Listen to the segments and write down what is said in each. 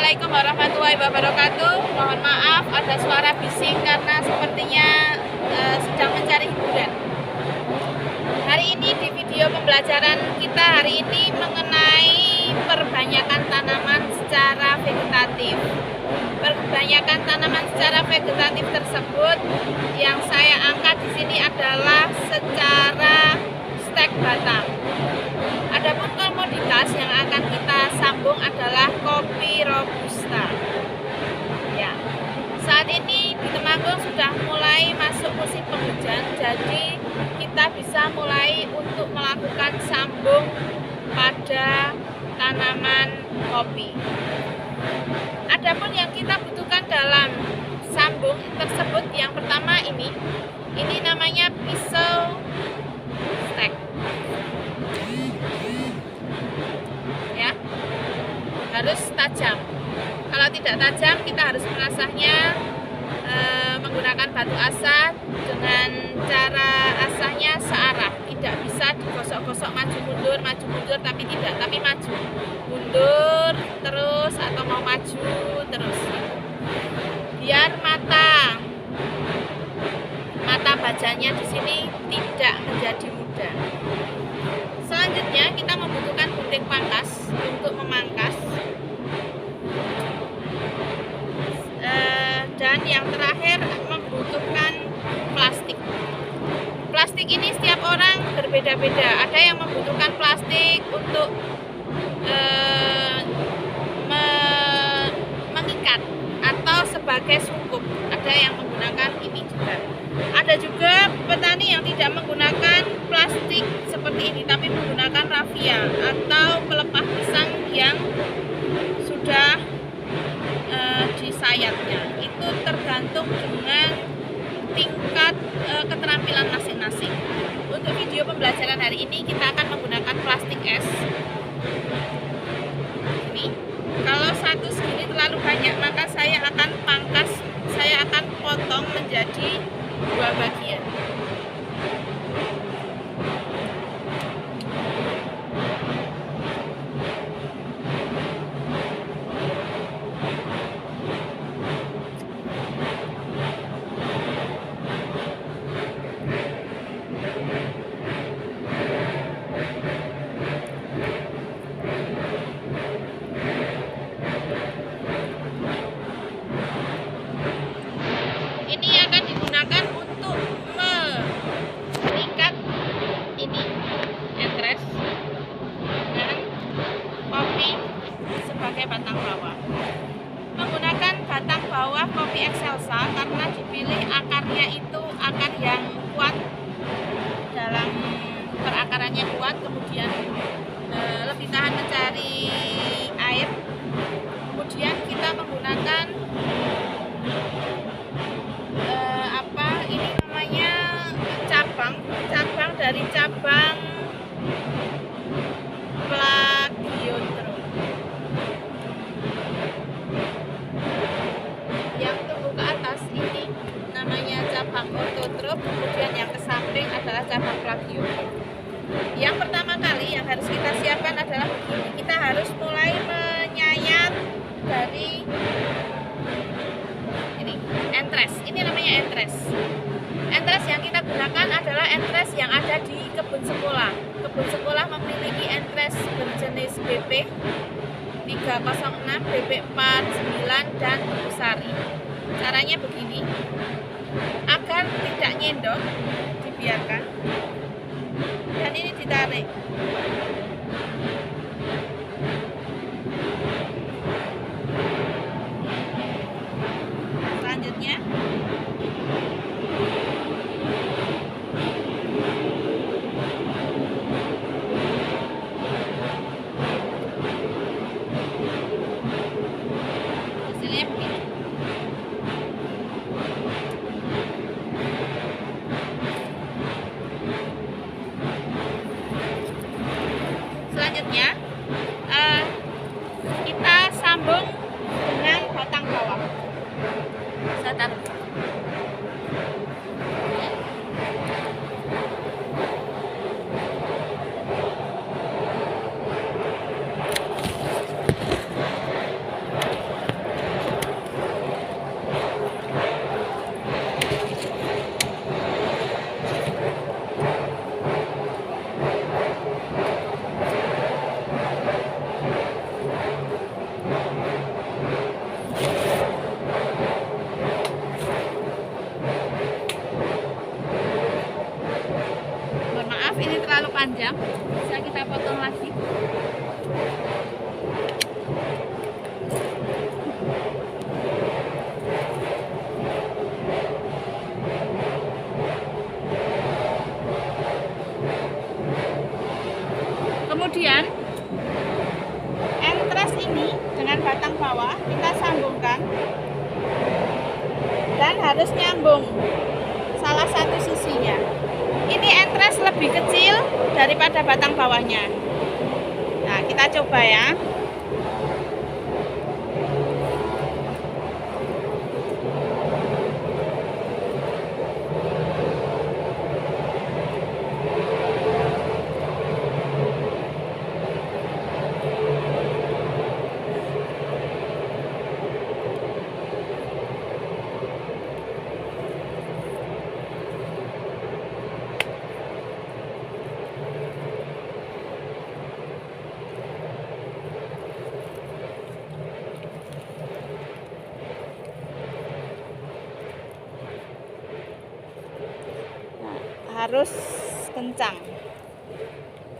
Assalamualaikum warahmatullahi wabarakatuh. Mohon maaf ada suara bising karena sepertinya sedang mencari hiburan. Hari ini di video pembelajaran kita hari ini mengenai perbanyakan tanaman secara vegetatif. Perbanyakan tanaman secara vegetatif tersebut yang saya angkat di sini adalah secara stek batang. Adapun komoditas yang akan kita sambung adalah kopi robusta. Ya, saat ini di Temanggung sudah mulai masuk musim penghujan, jadi kita bisa mulai untuk melakukan sambung pada tanaman kopi. Adapun yang kita butuhkan dalam sambung tersebut yang pertama ini namanya pisau stek. Ya, harus tajam. Kalau tidak tajam kita harus mengasahnya menggunakan batu asah dengan cara asahnya searah, tidak bisa digosok-gosok maju mundur tapi maju mundur terus atau mau maju terus, biar mata bajanya di sini tidak menjadi muda. Selanjutnya kita membutuhkan gunting pangkas untuk memangkas, dan yang terakhir membutuhkan plastik. Plastik ini setiap orang berbeda-beda. Ada yang membutuhkan plastik untuk mengikat atau sebagai sungkup. Ada yang menggunakan ini juga. Ada juga petani yang tidak menggunakan plastik seperti ini, tapi menggunakan rafia atau pelepah pisang yang sudah disayatnya. Itu tergantung dengan tingkat keterampilan masing-masing. Untuk video pembelajaran hari ini kita akan menggunakan plastik es. Ini kalau satu segini terlalu banyak, maka saya akan potong menjadi dua bagian. Ini akan digunakan untuk mengikat ini entres dan kopi sebagai batang bawah. Menggunakan batang bawah kopi excelsa karena dipilih akarnya itu akar yang kuat, dalam perakarannya kuat, kemudian lebih tahan mencari air. Kemudian kita menggunakan cabang dari cabang Plagiotrum yang tumbuh ke atas ini namanya cabang Orthotrop, kemudian yang ke samping adalah cabang Plagiotrum. Yang pertama kali yang harus kita siapkan adalah begini, kita harus mulai menyayat dari ini entres, ini namanya entres. Entres yang kita gunakan adalah entres yang ada di kebun sekolah. Kebun sekolah memiliki entres berjenis BP 306, BP 49 dan Sari. Caranya begini, agar tidak nyendok dibiarkan, dan ini ditarik. Selanjutnya kita sambung dengan batang bawah. Saya taruh. yang bisa kita potong lagi. Kemudian entres ini dengan batang bawah kita sambungkan dan harus nyambung salah satu sisinya. Ini entres lebih kecil daripada batang bawahnya. Nah, kita coba ya. Harus kencang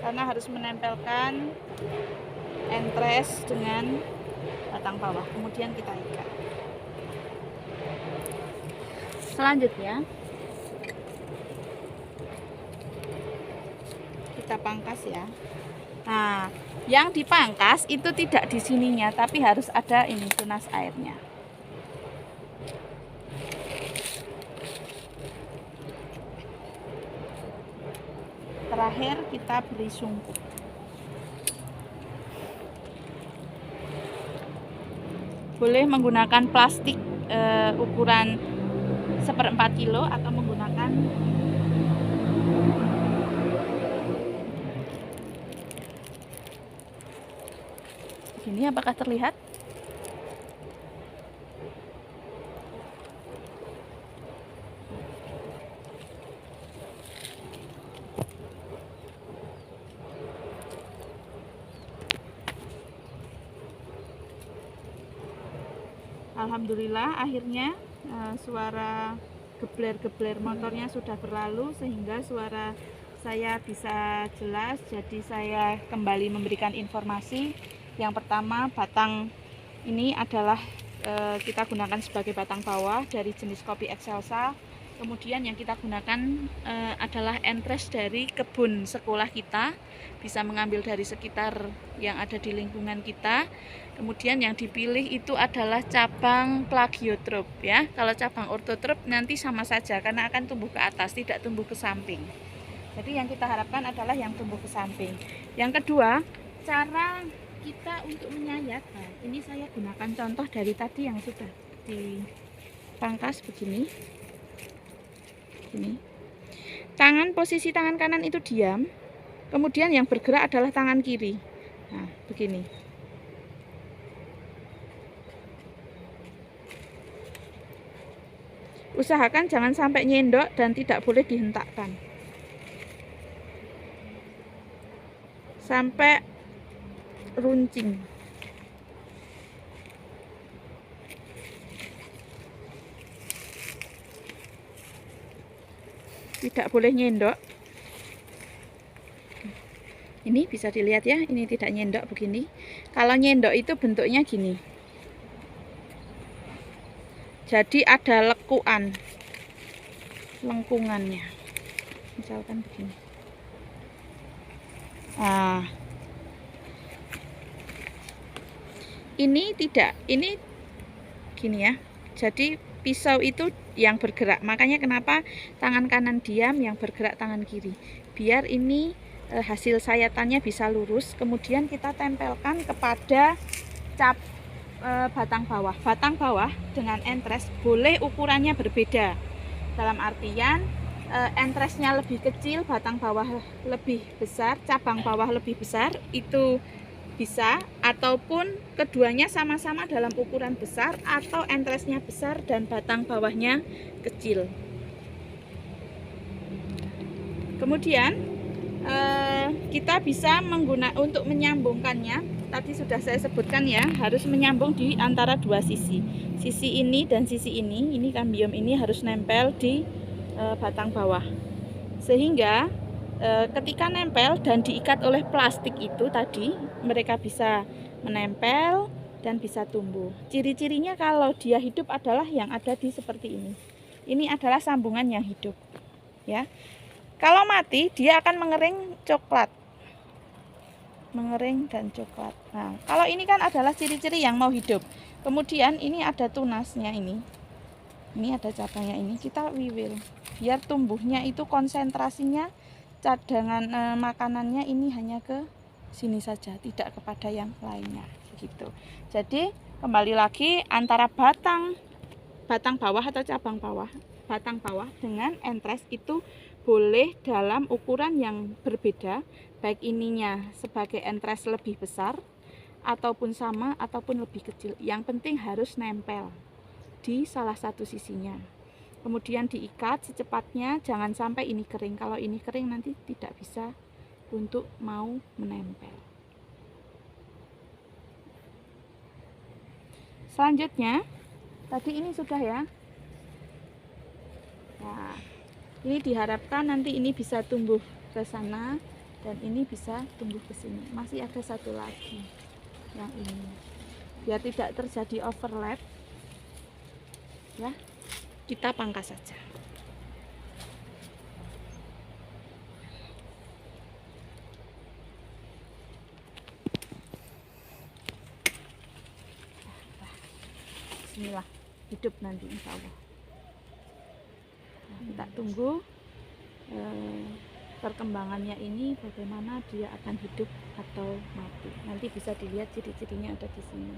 karena harus menempelkan entres dengan batang bawah, kemudian kita ikat. Selanjutnya kita pangkas ya. Nah, yang dipangkas itu tidak di sininya, tapi harus ada ini tunas airnya. Terakhir kita beri sungkup. Boleh menggunakan plastik ukuran 1/4 kilo atau menggunakan ini. Apakah terlihat? Alhamdulillah akhirnya suara gebler-gebler motornya sudah berlalu sehingga suara saya bisa jelas. Jadi saya kembali memberikan informasi. Yang pertama, batang ini adalah kita gunakan sebagai batang bawah dari jenis kopi excelsa. Kemudian yang kita gunakan adalah entres dari kebun sekolah kita, bisa mengambil dari sekitar yang ada di lingkungan kita. Kemudian yang dipilih itu adalah cabang plagiotrop ya. Kalau cabang ortotrop nanti sama saja karena akan tumbuh ke atas, tidak tumbuh ke samping. Jadi yang kita harapkan adalah yang tumbuh ke samping. Yang kedua, cara kita untuk menyayat. Nah, ini saya gunakan contoh dari tadi yang sudah dipangkas begini. Ini. Posisi tangan kanan itu diam. Kemudian yang bergerak adalah tangan kiri. Nah, begini. Usahakan jangan sampai nyendok dan tidak boleh dihentakkan. Sampai runcing. Tidak boleh nyendok. Ini bisa dilihat ya, ini tidak nyendok begini. Kalau nyendok itu bentuknya gini. Jadi ada lekuan, lengkungannya. Misalkan begini. Nah, ini tidak, ini gini ya. Jadi pisau itu yang bergerak. Makanya kenapa tangan kanan diam, yang bergerak tangan kiri. Biar ini hasil sayatannya bisa lurus. Kemudian kita tempelkan kepada batang bawah. Batang bawah dengan entres boleh ukurannya berbeda. Dalam artian entresnya lebih kecil, batang bawah lebih besar, cabang bawah lebih besar, itu bisa. Ataupun keduanya sama-sama dalam ukuran besar, atau entresnya besar dan batang bawahnya kecil. Kemudian kita bisa menggunakan untuk menyambungkannya. Tadi sudah saya sebutkan ya, harus menyambung di antara dua sisi. Sisi ini dan sisi ini kambium ini harus nempel di batang bawah. Sehingga ketika nempel dan diikat oleh plastik itu tadi, mereka bisa menempel dan bisa tumbuh. Ciri-cirinya kalau dia hidup adalah yang ada di seperti ini. Ini adalah sambungan yang hidup, ya. Kalau mati, dia akan mengering coklat, mengering dan coklat. Nah, kalau ini kan adalah ciri-ciri yang mau hidup. Kemudian ini ada tunasnya ini ada cabangnya ini, kita wiwil biar tumbuhnya itu konsentrasinya cadangan makanannya ini hanya ke sini saja, tidak kepada yang lainnya begitu. Jadi kembali lagi antara batang bawah atau batang bawah dengan entres itu boleh dalam ukuran yang berbeda, baik ininya sebagai entres lebih besar ataupun sama ataupun lebih kecil. Yang penting harus nempel di salah satu sisinya. Kemudian diikat secepatnya, jangan sampai ini kering. Kalau ini kering nanti tidak bisa untuk mau menempel. Selanjutnya, tadi ini sudah ya. Nah, ini diharapkan nanti ini bisa tumbuh ke sana dan ini bisa tumbuh ke sini. Masih ada satu lagi yang ini. Biar tidak terjadi overlap, ya, kita pangkas saja. Bismillah, hidup nanti insya Allah. Nah, kita tunggu perkembangannya ini bagaimana dia akan hidup atau mati. Nanti bisa dilihat ciri-cirinya ada di sini.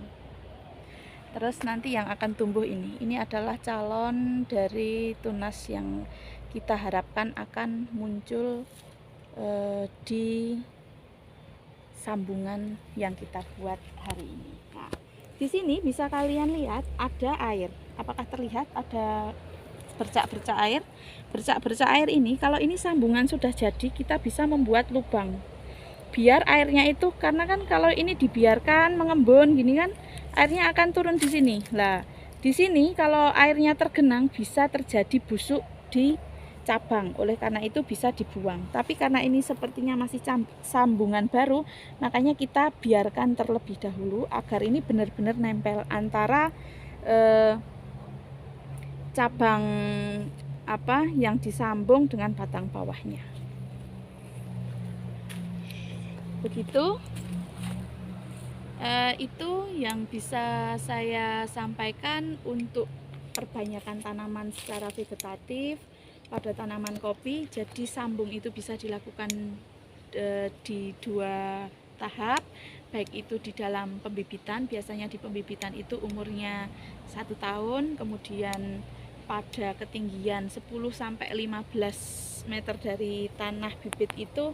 Terus nanti yang akan tumbuh ini adalah calon dari tunas yang kita harapkan akan muncul di sambungan yang kita buat hari ini. Nah, di sini bisa kalian lihat ada air. Apakah terlihat ada bercak-bercak air? Bercak-bercak air ini, kalau ini sambungan sudah jadi, kita bisa membuat lubang. Biar airnya itu, karena kan kalau ini dibiarkan mengembun gini kan, airnya akan turun di sini. Lah, di sini kalau airnya tergenang bisa terjadi busuk di cabang. Oleh karena itu bisa dibuang. Tapi karena ini sepertinya masih sambungan baru, makanya kita biarkan terlebih dahulu agar ini benar-benar nempel antara cabang apa yang disambung dengan batang bawahnya. Begitu. Itu yang bisa saya sampaikan untuk perbanyakan tanaman secara vegetatif pada tanaman kopi. Jadi sambung itu bisa dilakukan di dua tahap, baik itu di dalam pembibitan. Biasanya di pembibitan itu umurnya 1 tahun, kemudian pada ketinggian 10-15 meter dari tanah bibit itu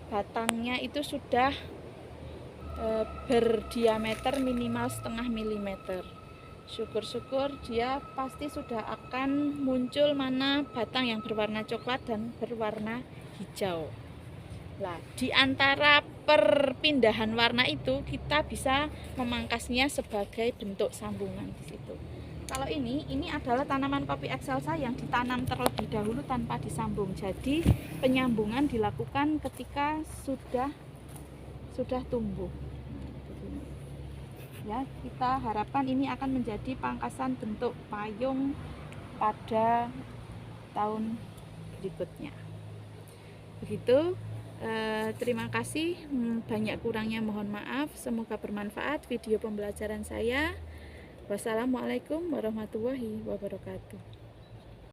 batangnya itu sudah berdiameter minimal 0,5 mm. Syukur-syukur dia pasti sudah akan muncul mana batang yang berwarna coklat dan berwarna hijau. Nah, di antara perpindahan warna itu kita bisa memangkasnya sebagai bentuk sambungan di situ. Kalau ini adalah tanaman kopi excelsa yang ditanam terlebih dahulu tanpa disambung. Jadi penyambungan dilakukan ketika sudah tumbuh. Ya, kita harapkan ini akan menjadi pangkasan bentuk payung pada tahun berikutnya. Begitu. Terima kasih. Banyak kurangnya mohon maaf. Semoga bermanfaat video pembelajaran saya. Wassalamualaikum warahmatullahi wabarakatuh.